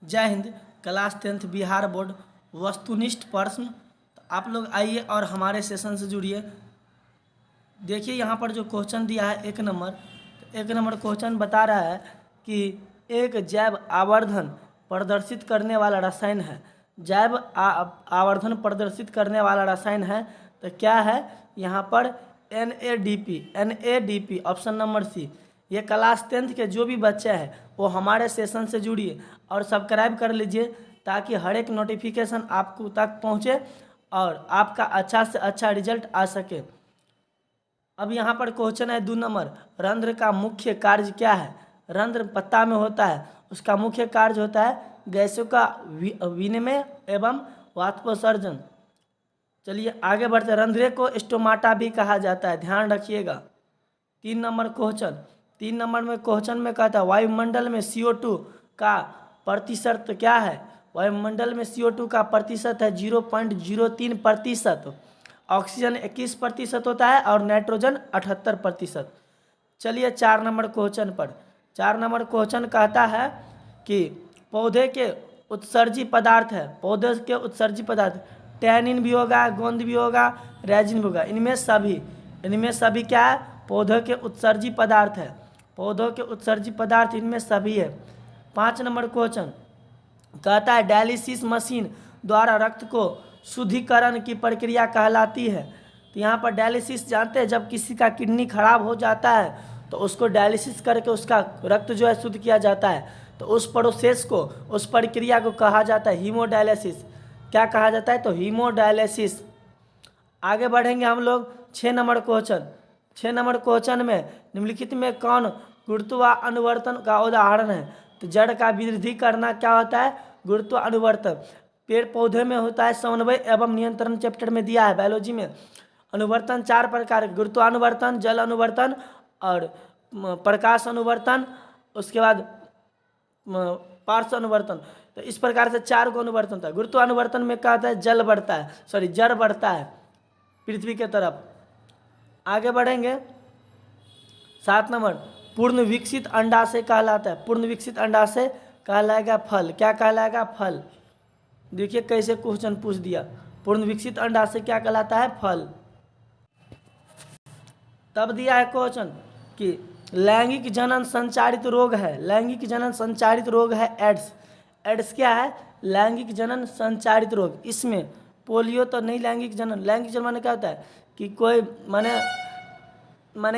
जय Hind. Class 10th Bihar board वस्तुनिष्ठ प्रश्न। तो आप लोग आइए और हमारे सेशन से जुड़िए। देखिए यहाँ पर जो क्वेश्चन दिया है 1 नंबर, तो 1 नंबर क्वेश्चन बता रहा है कि एक जैव आवर्धन प्रदर्शित करने वाला रसायन है। जैव आवर्धन प्रदर्शित करने वाला रसायन है तो क्या है यहाँ पर NADP ऑप्शन नंबर सी। ये क्लास 10th के जो भी बच्चे हैं वो हमारे सेशन से जुड़िए और सब्सक्राइब कर लीजिए ताकि हर एक नोटिफिकेशन आपको तक पहुँचे और आपका अच्छा से अच्छा रिजल्ट आ सके। अब यहाँ पर क्वेश्चन है 2 नंबर, रंध्र का मुख्य कार्य क्या है। रंध्र पत्ता में होता है, उसका मुख्य कार्य होता है गैसों का विनिमय एवं वाष्पोत्सर्जन। चलिए आगे बढ़ते हैं। रंध्रे को स्टोमाटा भी कहा जाता है, ध्यान रखिएगा। 3 नंबर क्वेश्चन, 3 नंबर में क्वेश्चन में कहता है वायुमंडल में CO2 का प्रतिशत क्या है। वायुमंडल में CO2 का प्रतिशत है 0.03%। ऑक्सीजन 21% होता है और नाइट्रोजन 78%। चलिए 4 नंबर क्वेश्चन पर। 4 नंबर क्वेश्चन कहता है कि पौधे के उत्सर्जी पदार्थ है, पौधे के उत्सर्जी पदार्थ टैनिन भी होगा, गोंद भी होगा, रेजिन भी होगा। इनमें सभी क्या है, पौधों के उत्सर्जी पदार्थ है। पौधों के उत्सर्जी पदार्थ इनमें सभी है। 5 नंबर क्वेश्चन कहता है डायलिसिस मशीन द्वारा रक्त को शुद्धिकरण की प्रक्रिया कहलाती है। तो यहाँ पर डायलिसिस जानते हैं, जब किसी का किडनी खराब हो जाता है तो उसको डायलिसिस करके उसका रक्त जो है शुद्ध किया जाता है। तो उस प्रोसेस को, उस प्रक्रिया को कहा जाता है हीमोडायलिसिस। क्या कहा जाता है, तो हीमोडायलिसिस। आगे बढ़ेंगे हम लोग। 6 नंबर क्वेश्चन, 6 नंबर क्वेश्चन में निम्नलिखित में कौन गुरुत्वानुवर्तन का उदाहरण है। तो जड़ का वृद्धि करना क्या होता है, गुरुत्वानुवर्तन। पेड़ पौधे में होता है समन्वय एवं नियंत्रण, चैप्टर में दिया है बायोलॉजी में। अनुवर्तन 4 प्रकार, गुरुत्वानुवर्तन, जल अनुवर्तन और प्रकाश अनुवर्तन, उसके बाद पार्श्व अनुवर्तन। तो इस प्रकार से 4 को अनुवर्तन था। गुरुत्वानुवर्तन में क्या होता है, जल बढ़ता है, जड़ बढ़ता है पृथ्वी के तरफ। आगे बढ़ेंगे। 7 नंबर, पूर्ण विकसित अंडाशय कहलाता है। पूर्ण विकसित अंडाशय कहलाएगा फल। क्या कहलाएगा, फल। देखिए कैसे क्वेश्चन पूछ दिया। पूर्ण विकसित अंडाशय क्या कहलाता है, फल। तब दिया है क्वेश्चन कि लैंगिक जनन संचारित रोग है। लैंगिक जनन संचारित रोग है एड्स। एड्स क्या है, लैंगिक जनन संचारित रोग। इसमें पोलियो तो नहीं, लैंगिक जनन। लैंगिक जनन माने क्या होता है कि कोई माने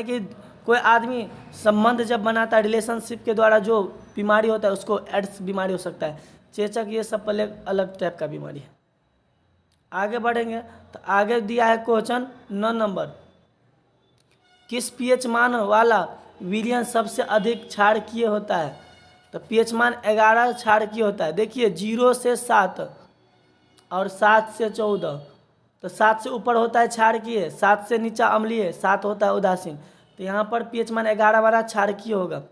कि कोई आदमी संबंध जब बनाता है रिलेशनशिप के द्वारा, जो बीमारी होता है उसको एड्स बीमारी हो सकता है। चेचक ये सब पहले अलग टाइप का बीमारी है। आगे बढ़ेंगे तो आगे दिया है क्वेश्चन 9 नंबर, किस पीएच मान वाला विलयन सबसे अधिक क्षारकीय होता है। तो पीएच मान 11 क्षारकीय होता है। देखिए 0 से 7 और 7 से 14। तो 7 से ऊपर होता है क्षारकीय, 7 से नीचा अम्लीय, 7 होता है उदासीन। तो यहाँ पर पीएच मान 11 वाला क्षारकीय होगा।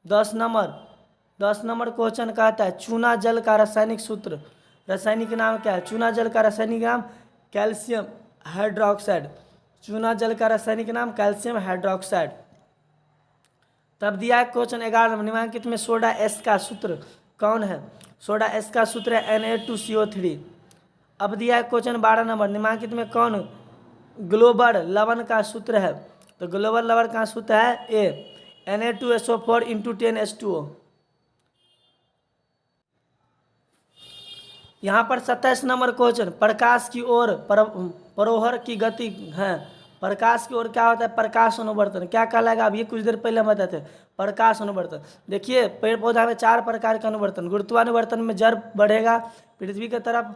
10 नंबर क्वेश्चन कहता है चूना जल का रासायनिक सूत्र, रासायनिक नाम क्या है। चूना जल का रासायनिक नाम कैल्शियम हाइड्रोक्साइड। चूना जल का रासायनिक नाम कैल्शियम हाइड्रोक्साइड। तब दिया है क्वेश्चन 11 निम्नलिखित में सोडा एस का सूत्र कौन है। सोडा एस का सूत्र है Na2CO3। अब दिया है क्वेश्चन 12 नंबर, निम्नलिखित में कौन ग्लोबल लवण का सूत्र है। तो ग्लोबल लवण का सूत्र है ए Na2SO4 × 10H2O। यहाँ पर 27 नंबर क्वेश्चन, प्रकाश की ओर परोहर की गति है। प्रकाश की ओर क्या होता है, प्रकाश अनुवर्तन। क्या कहलाएगा, अब ये कुछ देर पहले हम बताते थे, प्रकाश अनुवर्तन। देखिए पेड़ पौधा में 4 प्रकार का अनुवर्तन। गुरुत्वानुवर्तन में जड़ बढ़ेगा पृथ्वी की तरफ,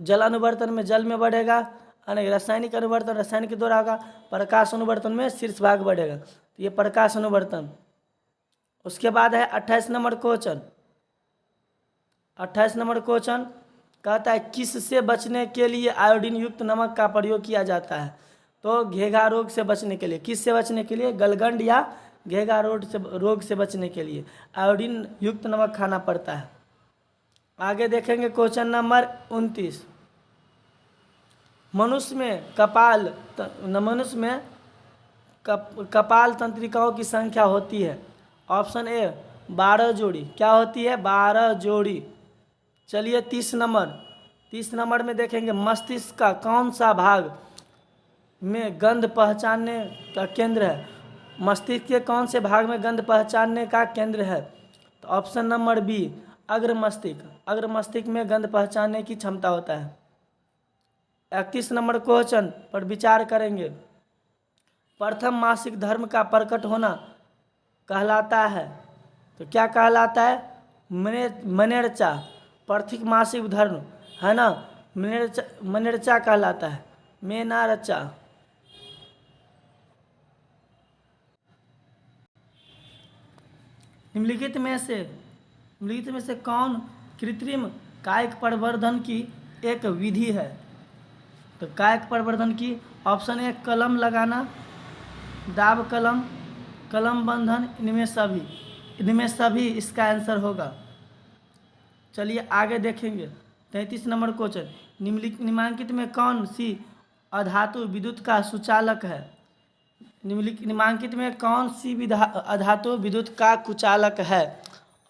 जल अनुवर्तन में जल में बढ़ेगा, रासायनिक अनुवर्तन रसायन के द्वारा होगा, प्रकाश अनुवर्तन में शीर्ष भाग बढ़ेगा। तो ये प्रकाश अनुवर्तन। उसके बाद है 28 नंबर क्वेश्चन। 28 नंबर क्वेश्चन कहता है किस से बचने के लिए आयोडीन युक्त नमक का प्रयोग किया जाता है। तो घेघा रोग से बचने के लिए, किस से बचने के लिए, गलगंड या घेघा रोग से बचने के लिए आयोडीन युक्त नमक खाना पड़ता है। आगे देखेंगे क्वेश्चन नंबर 29, मनुष्य में कपाल तंत्रिकाओं की संख्या होती है। ऑप्शन ए 12 जोड़ी। क्या होती है, 12 जोड़ी। चलिए 30 नंबर में देखेंगे मस्तिष्क का कौन सा भाग में गंध पहचानने का केंद्र है। मस्तिष्क के कौन से भाग में गंध पहचानने का केंद्र है? तो ऑप्शन नंबर बी अग्र मस्तिष्क में गंध पहचानने की क्षमता होता है। 31 नंबर क्वेश्चन पर विचार करेंगे। प्रथम मासिक धर्म का प्रकट होना कहलाता है, तो क्या कहलाता है? मनेरचा। प्रथम मासिक धर्म है ना, मनेरचा कहलाता है, मेनारचा। निम्नलिखित में से कौन कृत्रिम कायिक प्रवर्धन की एक विधि है? तो कायिक प्रवर्धन की ऑप्शन ए कलम लगाना, दाब कलम, कलम बंधन, इनमें सभी इसका आंसर होगा। चलिए आगे देखेंगे 33 नंबर क्वेश्चन। निम्नलिखित में कौन सी अधातु विद्युत का सुचालक है? निम्नलिखित में कौन सी अधातु विद्युत का कुचालक है?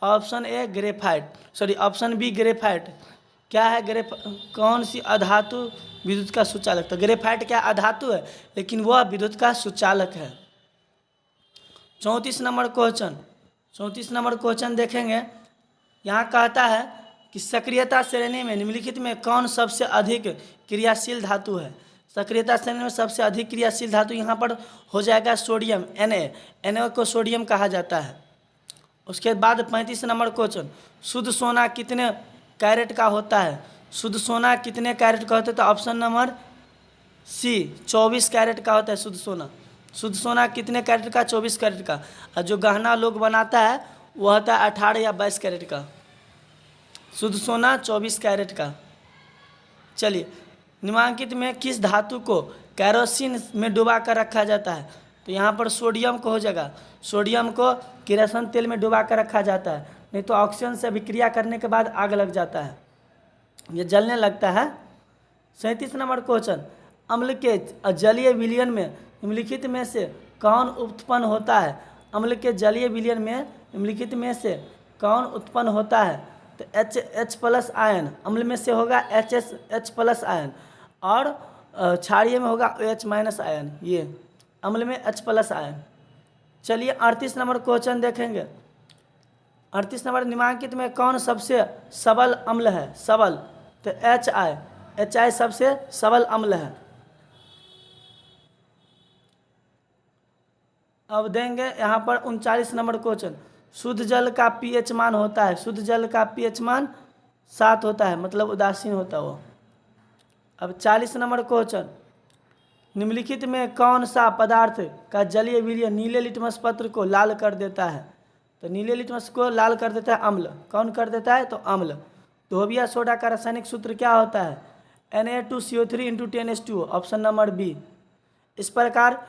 Option A option B graphite. क्या है कौन सी अधातु विद्युत का सुचालक? तो ग्रेफाइट क्या अधातु है, लेकिन वह विद्युत का सुचालक है। 34 नंबर क्वेश्चन देखेंगे। यहाँ कहता है कि सक्रियता श्रेणी में निम्नलिखित में कौन सबसे अधिक क्रियाशील धातु है? सक्रियता श्रेणी में सबसे अधिक क्रियाशील धातु यहाँ पर हो जाएगा सोडियम, Na को सोडियम कहा जाता है। उसके बाद 35 नंबर क्वेश्चन, शुद्ध सोना कितने कैरेट का होता है? शुद्ध सोना कितने कैरेट का होता है? तो ऑप्शन नंबर सी 24 कैरेट का होता है शुद्ध सोना। शुद्ध सोना कितने कैरेट का? 24 कैरेट का। और जो गहना लोग बनाता है वह होता है 18 या 22 कैरेट का। शुद्ध सोना 24 कैरेट का। चलिए, निम्नलिखित में किस धातु को कैरोसिन में डुबा कर रखा जाता है? तो यहाँ पर सोडियम को हो जाएगा। सोडियम को किरोसिन तेल में डुबा कर रखा जाता है, नहीं तो ऑक्सीजन से अभिक्रिया करने के बाद आग लग जाता है, ये जलने लगता है। 37 नंबर क्वेश्चन, अम्ल के जलीय विलयन में निम्नलिखित में से कौन उत्पन्न होता है? अम्ल के जलीय विलयन में निम्नलिखित में से कौन उत्पन्न होता है? तो H+ आयन अम्ल में से होगा H+ आयन, और क्षारीय में होगा OH- आयन। ये अम्ल में H+ आयन। चलिए 38 नंबर क्वेश्चन देखेंगे। 38 नंबर, निम्नलिखित में कौन सबसे सबल अम्ल है? सबल, तो HI सबसे सबल अम्ल है। अब देंगे यहाँ पर 39 नंबर क्वेश्चन, शुद्ध जल का pH मान होता है? शुद्ध जल का pH मान 7 होता है, मतलब उदासीन होता है वो। अब 40 नंबर क्वेश्चन, निम्नलिखित में कौन सा पदार्थ का जलीय विलयन नीले लिटमस पत्र को लाल कर देता है? तो नीले लिटमस को लाल कर देता है अम्ल। कौन कर देता है? तो अम्ल। धोबिया सोडा का रासायनिक सूत्र क्या होता है? Na2CO3 × 10H2O, option number B. इस प्रकार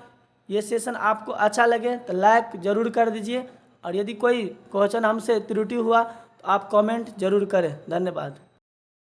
ये सेशन आपको अच्छा लगे तो लाइक ज़रूर कर दीजिए, और यदि कोई क्वेश्चन हमसे त्रुटि हुआ तो आप कमेंट जरूर करें। धन्यवाद।